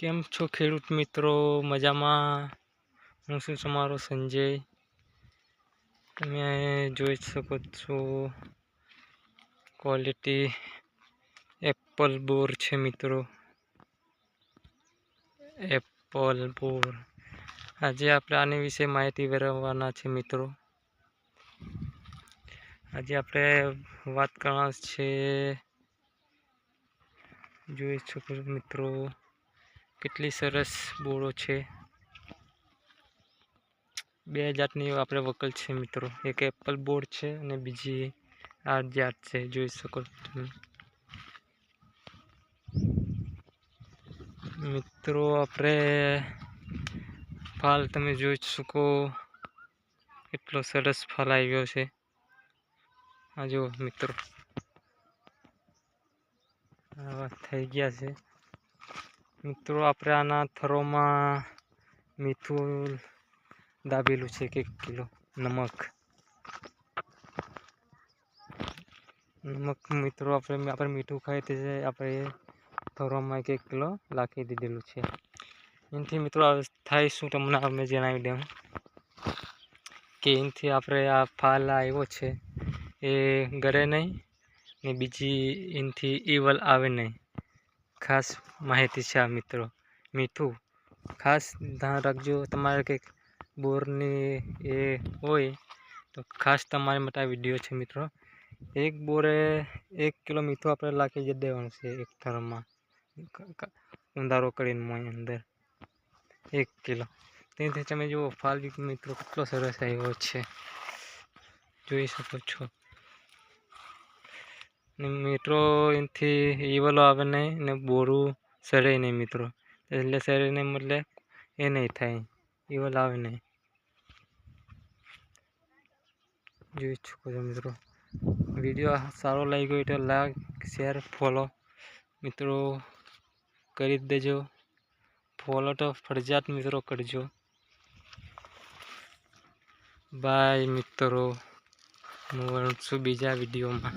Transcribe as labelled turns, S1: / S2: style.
S1: કેમ છો ખેડૂત મિત્રો? મજામાં? હું છું તમારો સંજય. તમે જોઈ શકો છો ક્વોલિટી એપલ બોર છે મિત્રો. એપલ બોર. આજે આપણે આની વિશે માહિતી મેળવવાના છે મિત્રો. આજે આપણે વાત કરવાના છે, જોઈ શકો છો મિત્રો કેટલી સરસ બોરો છે. બે જાતની આપણે વકલ છે મિત્રો. એક એપલ બોર છે અને બીજી આ જાત છે, જોઈ શકો તમે મિત્રો. આપણે ફાલ તમે જોઈ શકો કેટલો સરસ ફાલ આવ્યો છે. આ જો મિત્રો આવા થઈ ગયા છે મિત્રો. આપણે આના થરોમાં મીઠું દાબેલું છે, 1 કિલો નમક મિત્રો. આપણે મીઠું ખાય તે આપણે થરોમાં 1 કિલો નાખી દીધેલું છે. એનાથી મિત્રો થાય શું તમને અમે જણાવી દઉં કે એનાથી આપણે આ ફાલ આવ્યો છે એ ગળે નહીં ને બીજી એનાથી ઈવલ આવે નહીં. ખાસ માહિતી છે આ મિત્રો. મીઠું ખાસ ધ્યાન રાખજો. તમારે કંઈક બોરની એ હોય તો ખાસ તમારા માટે આ વિડીયો છે મિત્રો. એક બોરે 1 કિલો મીઠું આપણે નાખી જ દેવાનું છે એક થરમાં, ઊંધારો કરીને અંદર 1 કિલો. તેથી તમે જુઓ ફાલ મિત્રો કેટલો સરસ આવ્યો છે, જોઈ શકો છો. મિત્રો એનાથી ઈવલો આવે નહીં ને બોરું સડે નહીં મિત્રો. એટલે સડે નહીં એટલે એ નહીં થાય, ઈવલ આવે નહીં. જોઈ શકો છો મિત્રો. વિડીયો સારો લાગ્યો એટલે લાઈક, શેર, ફોલો મિત્રો કરી દેજો. ફોલો તો ફરજિયાત મિત્રો કરજો. બાય મિત્રો. મળશું બીજા વિડીયોમાં.